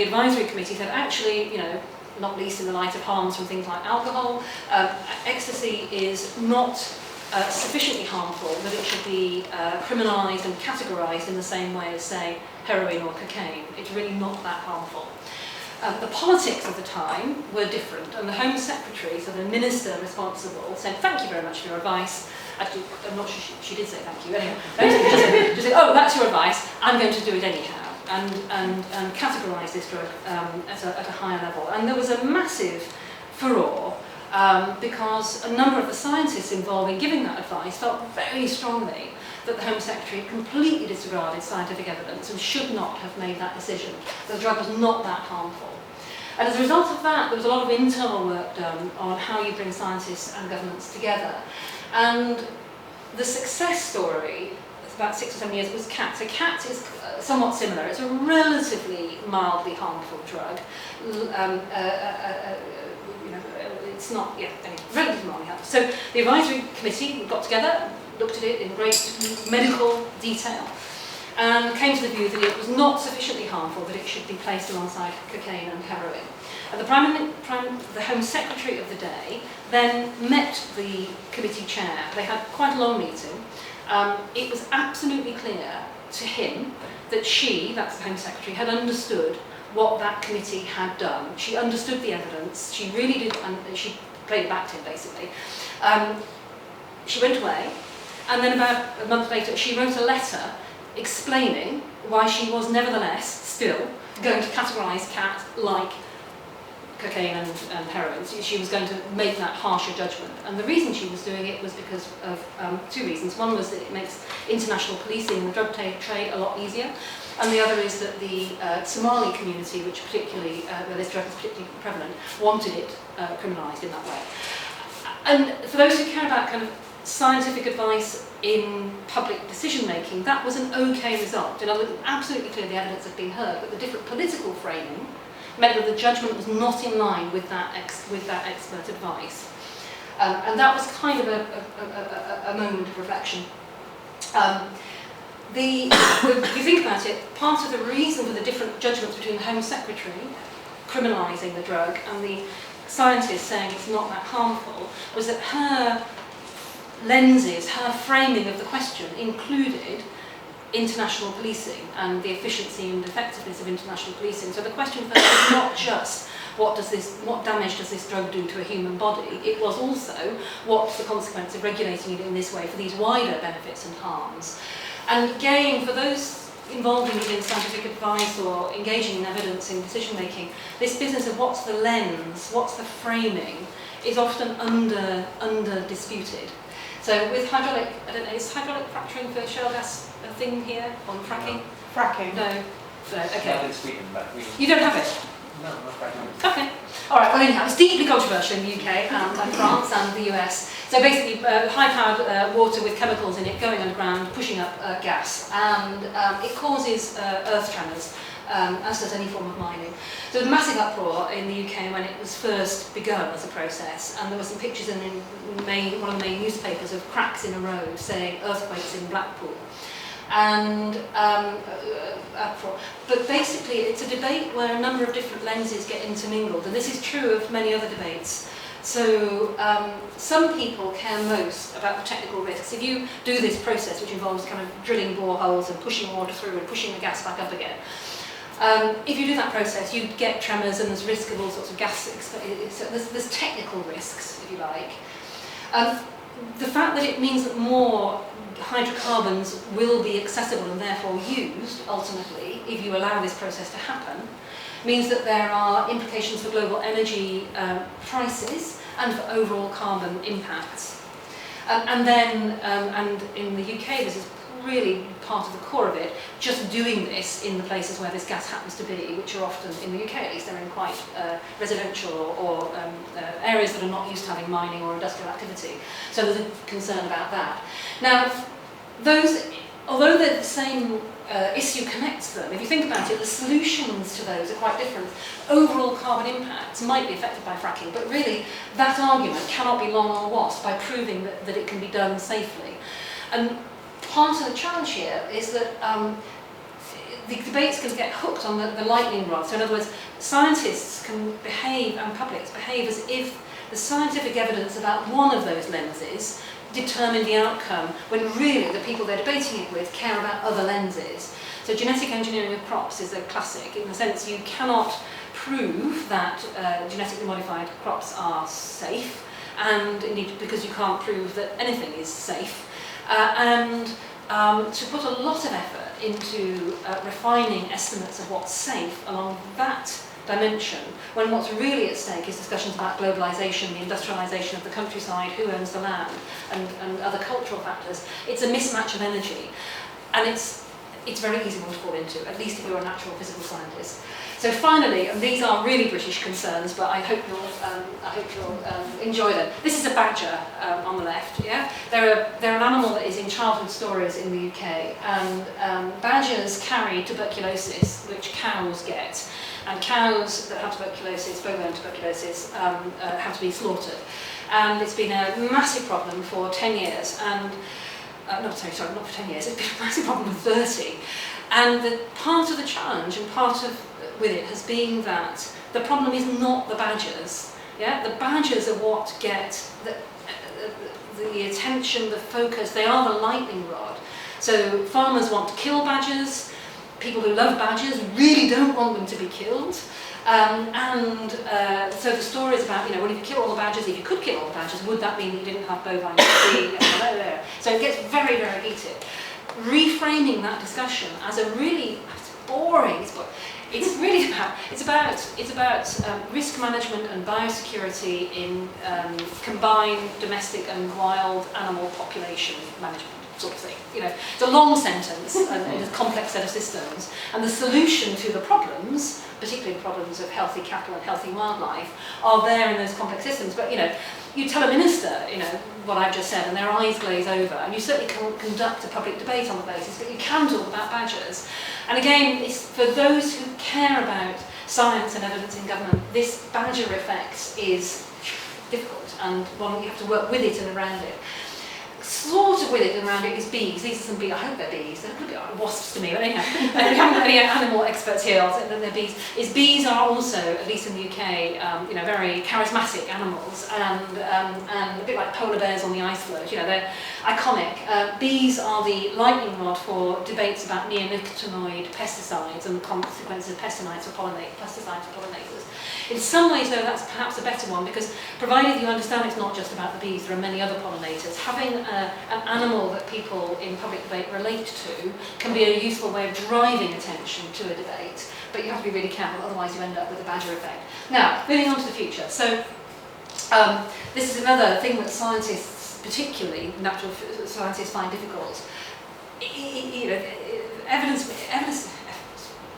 The advisory committee said, actually, not least in the light of harms from things like alcohol, ecstasy is not sufficiently harmful that it should be criminalised and categorised in the same way as, say, heroin or cocaine. It's really not that harmful. The politics of the time were different, and the Home Secretary, so the minister responsible, said, thank you very much for your advice. Actually, I'm not sure she did say thank you, anyway. She said, oh, that's your advice, I'm going to do it anyhow, and categorise this drug at a higher level. And there was a massive furore because a number of the scientists involved in giving that advice felt very strongly that the Home Secretary completely disregarded scientific evidence and should not have made that decision, that the drug was not that harmful. And as a result of that, there was a lot of internal work done on how you bring scientists and governments together. And the success story, about 6 or 7 years, was CAT. So CAT is somewhat similar. It's a relatively mildly harmful drug. It's not, relatively mildly harmful. So the advisory committee got together, looked at it in great medical detail, and came to the view that it was not sufficiently harmful that it should be placed alongside cocaine and heroin. And the Home Secretary of the day then met the committee chair. They had quite a long meeting. It was absolutely clear to him that she, that's the Home Secretary, had understood what that committee had done. She understood the evidence. She really did, and she played it back to him, basically. She went away, and then about a month later, she wrote a letter explaining why she was nevertheless still going to categorise CAT like cocaine and heroin. She was going to make that harsher judgment. And the reason she was doing it was because of 2 reasons. One was that it makes international policing in the drug trade a lot easier. And the other is that the Somali community, which particularly, where this drug is particularly prevalent, wanted it criminalised in that way. And for those who care about kind of scientific advice in public decision making, that was an okay result. In other words, absolutely clear the evidence had been heard, but the different political framing meant that the judgment was not in line with that expert advice. And that was kind of a moment of reflection. If you think about it, part of the reason for the different judgments between the Home Secretary criminalising the drug and the scientists saying it's not that harmful was that her lenses, her framing of the question included international policing and the efficiency and effectiveness of international policing. So the question for her was not just what damage does this drug do to a human body, it was also what's the consequence of regulating it in this way for these wider benefits and harms. And again, for those involved in scientific advice or engaging in evidence in decision making, this business of what's the lens, what's the framing, is often under disputed. So with hydraulic, I don't know, is hydraulic fracturing for shale gas a thing here on fracking? Fracking? No. Okay. Not in Sweden, but we... You don't have it? No, not fracking. Okay. All right. Well, anyhow, it's deeply controversial in the UK and France and the US. So basically, high-powered water with chemicals in it going underground, pushing up gas, and it causes earth tremors, as does any form of mining. So there was a massive uproar in the UK when it was first begun as a process, and there were some pictures in one of the main newspapers of cracks in a row saying earthquakes in Blackpool. And but basically it's a debate where a number of different lenses get intermingled, and this is true of many other debates. So some people care most about the technical risks. If you do this process, which involves kind of drilling boreholes and pushing water through and pushing the gas back up again, if you do that process, you get tremors and there's risk of all sorts of gas. So there's technical risks, if you like. The fact that it means that more hydrocarbons will be accessible and therefore used, ultimately, if you allow this process to happen, means that there are implications for global energy prices and for overall carbon impacts. And in the UK, this is really part of the core of it, just doing this in the places where this gas happens to be, which are often, in the UK at least, they're in quite residential or areas that are not used to having mining or industrial activity. So there's a concern about that. Now, although they're the same issue connects them, if you think about it, the solutions to those are quite different. Overall carbon impacts might be affected by fracking, but really that argument cannot be long or lost by proving that it can be done safely. And part of the challenge here is that the debates can get hooked on the lightning rod. So in other words, scientists can behave, and publics behave, as if the scientific evidence about one of those lenses determine the outcome, when really the people they're debating it with care about other lenses. So genetic engineering of crops is a classic, in the sense you cannot prove that genetically modified crops are safe, and indeed because you can't prove that anything is safe. To put a lot of effort into refining estimates of what's safe along that dimension, when what's really at stake is discussions about globalisation, the industrialisation of the countryside, who owns the land, and other cultural factors. It's a mismatch of energy, and it's very easy one to fall into, at least if you're a natural physical scientist. So finally, and these are really British concerns, but I hope you'll enjoy them. This is a badger on the left. Yeah, they're an animal that is in childhood stories in the UK, and badgers carry tuberculosis, which cows get, and cows that have tuberculosis, bovine tuberculosis, have to be slaughtered, and it's been a massive problem for 10 years, and not for 10 years. It's been a massive problem for 30, and the part of the challenge and part of with it has been that the problem is not the badgers. Yeah, the badgers are what get the attention, the focus. They are the lightning rod. So farmers want to kill badgers. People who love badgers really don't want them to be killed. So the story is about, well, if you kill all the badgers, if you could kill all the badgers, would that mean that you didn't have bovine feed? So it gets very, very heated. Reframing that discussion as a really boring. It's really about risk management and biosecurity in combined domestic and wild animal population management, sort of thing. It's a long sentence and a complex set of systems, and the solution to the problems, particularly the problems of healthy cattle and healthy wildlife, are there in those complex systems. But you tell a minister, what I've just said, and their eyes glaze over, and you certainly can't conduct a public debate on the basis, but you can talk about badgers. And again, it's for those who care about science and evidence in government, this badger effect is difficult, and one you have to work with it and around it. Sort of with it and around it is bees. These are some bees. I hope they're bees. They're a bit like wasps to me, but anyhow, I haven't got any animal experts here. I'll say that they're bees. Bees are also, at least in the UK, very charismatic animals, and a bit like polar bears on the ice floes. They're iconic. Bees are the lightning rod for debates about neonicotinoid pesticides and the consequences of pesticides for pollinators. In some ways, though, that's perhaps a better one, because provided you understand it's not just about the bees, there are many other pollinators. Having an animal that people in public debate relate to can be a useful way of driving attention to a debate, but you have to be really careful, otherwise you end up with a badger effect. Now, moving on to the future. So, this is another thing that scientists, particularly natural scientists, find difficult.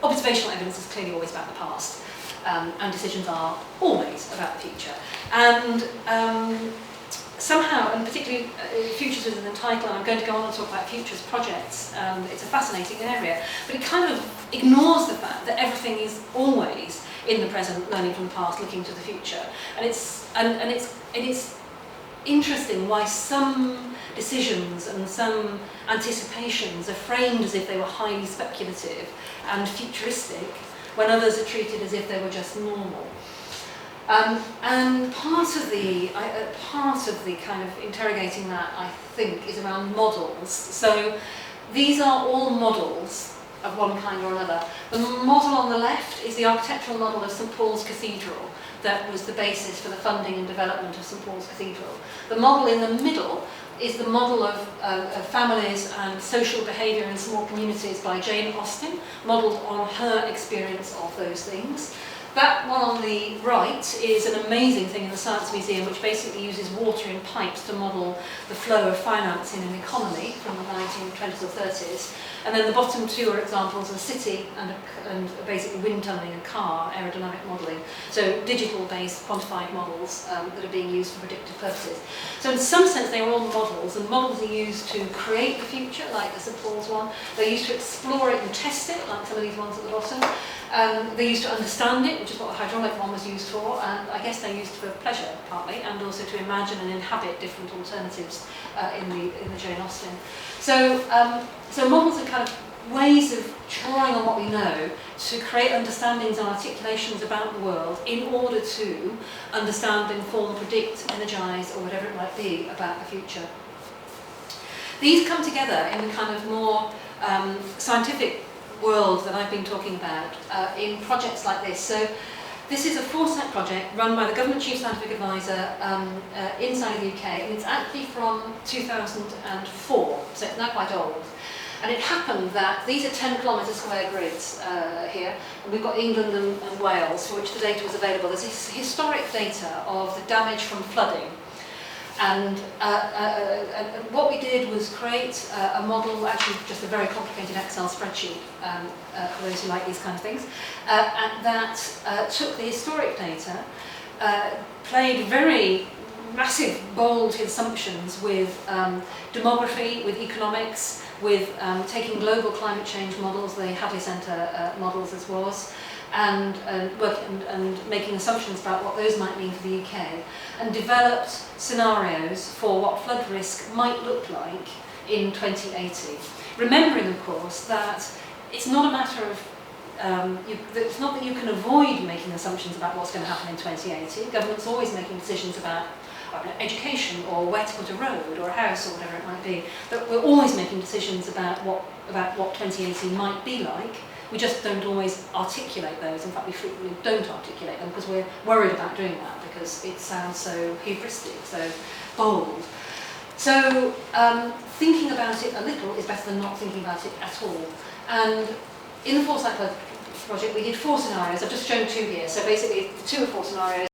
Observational evidence is clearly always about the past. And decisions are always about the future. And somehow, and particularly futures within the title, and I'm going to go on and talk about futures projects, it's a fascinating area, but it kind of ignores the fact that everything is always in the present, learning from the past, looking to the future. And it's interesting why some decisions and some anticipations are framed as if they were highly speculative and futuristic, when others are treated as if they were just normal. And part of the kind of interrogating that, I think, is around models. So these are all models of one kind or another. The model on the left is the architectural model of St Paul's Cathedral that was the basis for the funding and development of St Paul's Cathedral. The model in the middle is the model of families and social behaviour in small communities by Jane Austen, modelled on her experience of those things. That one on the right is an amazing thing in the Science Museum, which basically uses water in pipes to model the flow of finance in an economy from the 1920s or 30s. And then the bottom two are examples of a city and basically wind tunnelling a car, aerodynamic modelling. So digital-based quantified models that are being used for predictive purposes. So in some sense they are all models, and models are used to create the future, like the St Paul's one. They're used to explore it and test it, like some of these ones at the bottom. They're used to understand it, which is what the hydraulic one was used for, and I guess they're used for pleasure partly, and also to imagine and inhabit different alternatives in the Jane Austen. So models are kind of ways of drawing on what we know to create understandings and articulations about the world in order to understand, inform, predict, energise, or whatever it might be about the future. These come together in the kind of more scientific world that I've been talking about in projects like this. So this is a Foresight project run by the Government Chief Scientific Advisor inside the UK, and it's actually from 2004, so it's now quite old. And it happened that these are 10 kilometre square grids here, and we've got England and Wales, for which the data was available. There's this historic data of the damage from flooding. And what we did was create a model, actually just a very complicated Excel spreadsheet, for those who like these kind of things, and that took the historic data, played very massive, bold assumptions with demography, with economics, with taking global climate change models, the Hadley Centre models as was, and making assumptions about what those might mean for the UK, and developed scenarios for what flood risk might look like in 2080. Remembering, of course, that it's not a matter of it's not that you can avoid making assumptions about what's going to happen in 2080. Government's always making decisions about education or where to put a road or a house or whatever it might be. But we're always making decisions about what 2080 might be like. We just don't always articulate those. In fact, we frequently don't articulate them because we're worried about doing that because it sounds so hubristic, so bold. So thinking about it a little is better than not thinking about it at all. And in the Foresight project, we did 4 scenarios. I've just shown 2 here. So basically, 2 of 4 scenarios.